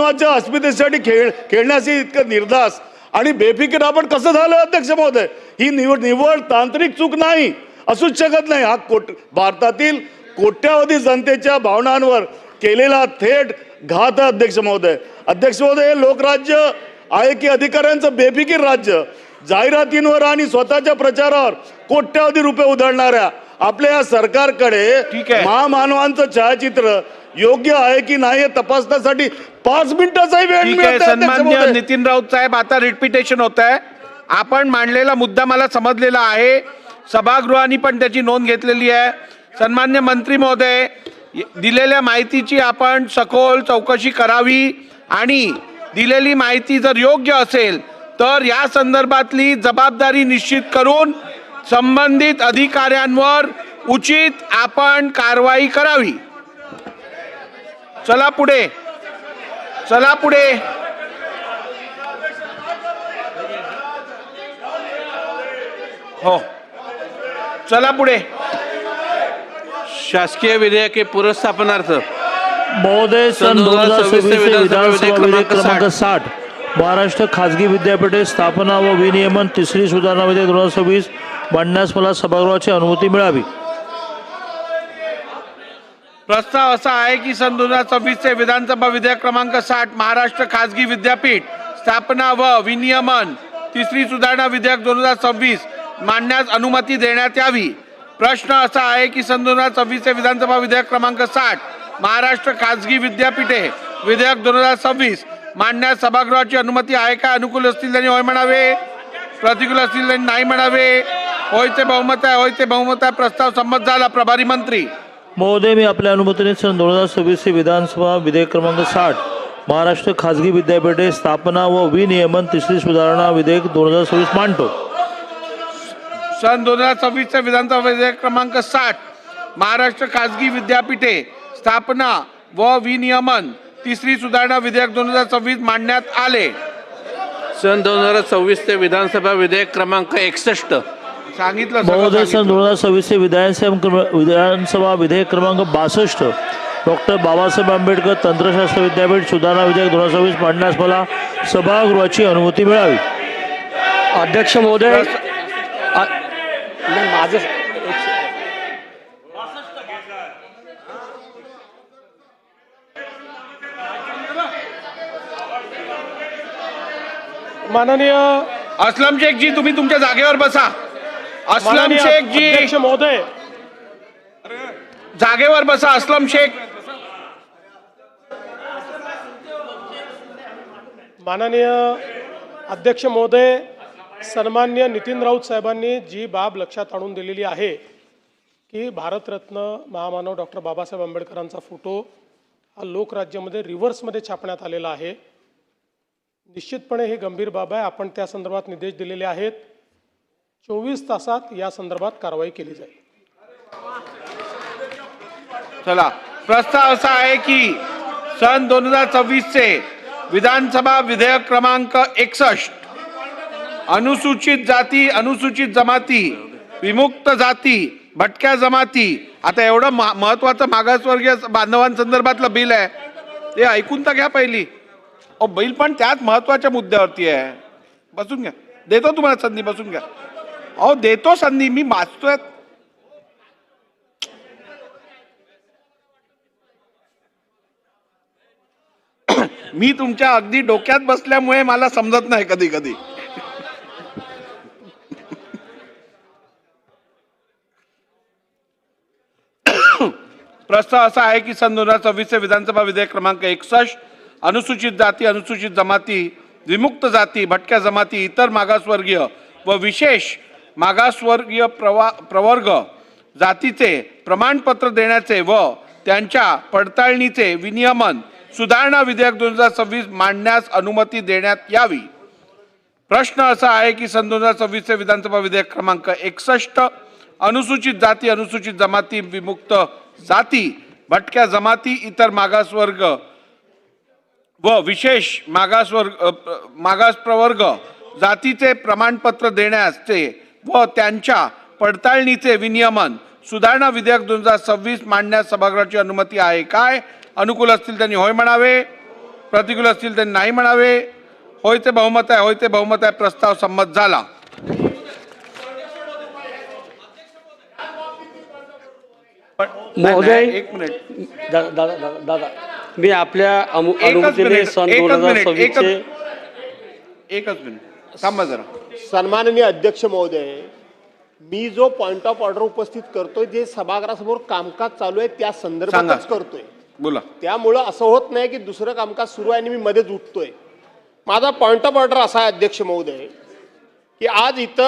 मानवाच्या अस्मितेसाठी खेळण्याची इतकं निर्धास आणि बेफिकीर आपण कसं झालं अध्यक्ष महोदय? ही निवड तांत्रिक चूक नाही, असूच शकत नाही. हा भारतातील कोट्यावधी जनतेच्या भावनांवर केलेला थेट घात आहे अध्यक्ष महोदय. अध्यक्ष महोदय, हे लोकराज्य आहे की अधिकाऱ्यांचं बेफिकीर राज्य? जाहिरातींवर आणि स्वतःच्या प्रचारावर कोट्यावधी रुपये उधळणाऱ्या आपल्या या सरकारकडे महामानवांचं छायाचित्र योग्य आहे की नाही हे तपासण्यासाठी 5 मिनिटाचाही वेळ मिळत नाही. सन्माननीय नितीन राऊत साहेब, आता रिपीटेशन होत आहे. आपण मांडलेला मुद्दा मला समजलेला आहे, सभागृहाने पण त्याची नोंद घेतलेली आहे. सन्मान्य मंत्री महोदय, दिलेल्या माहितीची आपण सखोल चौकशी करावी आणि दिलेली माहिती जर योग्य असेल तर या संदर्भातली जबाबदारी निश्चित करून संबंधित अधिकाऱ्यांवर उचित आपण कारवाई करावी. चला पुढे, चला पुढे. हो, चला पुढे. शासकीय विधेयके पुरस्थापनार्थ महोदय, सन 2026 विधानसभा विधेयक क्रमांक 60 महाराष्ट्र खाजगी विद्यापीठे स्थापना व विनियमन तिसरी सुधारणा विधेयक 2026 मांडण्यास मला सभागृहाची अनुमती मिळावी. प्रस्ताव असा आहे की सन 2026 चे विधानसभा विधेयक क्रमांक 60 महाराष्ट्र खाजगी विद्यापीठ स्थापना व विनियमन तिसरी सुधारणा विधेयक 2026 मांडण्यास अनुमती देण्यात यावी. प्रश्न असा आहे की सन 2026 चे विधानसभा विधेयक क्रमांक 60 महाराष्ट्र खाजगी विद्यापीठे विधेयक 2026 मांडण्यास सभागृहाची अनुमती आहे का? अनुकूल असतील त्यांनी होय म्हणावे, प्रतिकूल असतील त्यांनी नाही म्हणावे. होयचे बहुमत आहे, होयचे बहुमत आहे. प्रस्ताव संमत झाला. प्रभारी मंत्री महोदय, मी आपल्या अनुमतीने सन 2026 विधानसभा विधेयक क्रमांक 60 महाराष्ट्र खाजगी विद्यापीठे स्थापना व विनियमन तिसरी सुधारणा विधेयक 2026 मांडतो. सन 2026 चे विधानसभा विधेयक क्रमांक 60 महाराष्ट्र खाजगी विद्यापीठे स्थापना व विनियमन तिसरी सुधारणा विधेयक 2026 मांडण्यात आले. सन 2026 ते विधानसभा विधेयक क्रमांक 61 सांगितलं महोदय, सन 2026 विधानसभा विधेयक क्रमांक 62 डॉक्टर बाबासाहेब आंबेडकर तंत्रशास्त्र विद्यापीठ सुधारणा विधेयक 2026 मांडण्यास मला सभागृहाची अनुमती मिळावी. अध्यक्ष महोदय, माझं माननीय असलम शेख जी, तुम्ही तुमच्या जागेवर बसा. असलम शेख जी, अध्यक्ष महोदय, जागेवर बसा. असलम शेख. माननीय अध्यक्ष महोदय, सन्माननीय नितीन राऊत साहेबांनी जी बाब लक्षात आणून दिलेली आहे की भारतरत्न महामानव डॉक्टर बाबासाहेब आंबेडकरांचा फोटो हा लोकराज्यामध्ये रिव्हर्समध्ये छापण्यात आलेला आहे. निश्चितपणे ही गंभीर बाब आहे. आपण त्या संदर्भात निर्देश दिलेले आहेत. 24 तासात या संदर्भात कारवाई केली जाईल. चला, प्रस्ताव असा आहे की सन 2026 चे विधानसभा विधेयक क्रमांक 61 अनुसूचित जाती, अनुसूचित जमाती, विमुक्त जाती, भटक्या जमाती. आता एवढं महत्वाचं मागासवर्गीय बांधवांसंदर्भातलं बिल आहे, ते ऐकून तर घ्या पहिली. बिल पण त्याच महत्वाच्या मुद्द्यावरती आहे. बसून घ्या, देतो तुम्हाला संधी, बसून घ्या. देतो संधी, मी वाचतोय. मी तुमच्या अगदी डोक्यात बसल्यामुळे मला समजत नाही कधी कधी. प्रस्ताव असा आहे की सन 2026 विधानसभा विधेयक क्रमांक 61 अनुसूचित जाती, अनुसूचित जमाती, विमुक्त जाती, भटक्या जमाती, इतर मागासवर्गीय व विशेष मागासवर्गीय प्रवर्ग जातीचे प्रमाणपत्र देण्याचे व त्यांच्या पडताळणीचे विनियमन सुधारणा विधेयक 2026 मांडण्यास अनुमती देण्यात यावी. प्रश्न असा आहे की सन 2026 विधानसभा विधेयक क्रमांक 61 अनुसूचित जाती, अनुसूचित जमाती, विमुक्त जाती, भटक्या जमाती, इतर मागासवर्ग व विशेष मागास प्रवर्ग जातीचे प्रमाणपत्र देण्याचे व त्यांच्या पडताळणीचे विनियमन सुधारणा विधेयक 2026 मांडण्यास सभागृहाची अनुमती आहे काय? अनुकूल असतील त्यांनी होय म्हणावे, प्रतिकूल असतील ते नाही म्हणावे. होय ते बहुमत आहे, होय ते बहुमत आहे. प्रस्ताव संमत झाला. महोदय एक मिनिट, दादा मी आपल्या एकच अनुमतीने मिनिट, सन एकच 2026 मिनिट, चे एकच मिनिट थांबा जरा. सन्माननीय अध्यक्ष महोदय, मी जो पॉइंट ऑफ ऑर्डर उपस्थित करतोय जे सभागृहासमोर कामकाज चालू आहे त्या संदर्भातच सांगा. करतोय. बोला. त्यामुळं असं होत नाही की दुसरं कामकाज सुरू आहे आणि मी मध्येच उठतोय. माझा पॉइंट ऑफ ऑर्डर असा आहे अध्यक्ष महोदय की आज इथं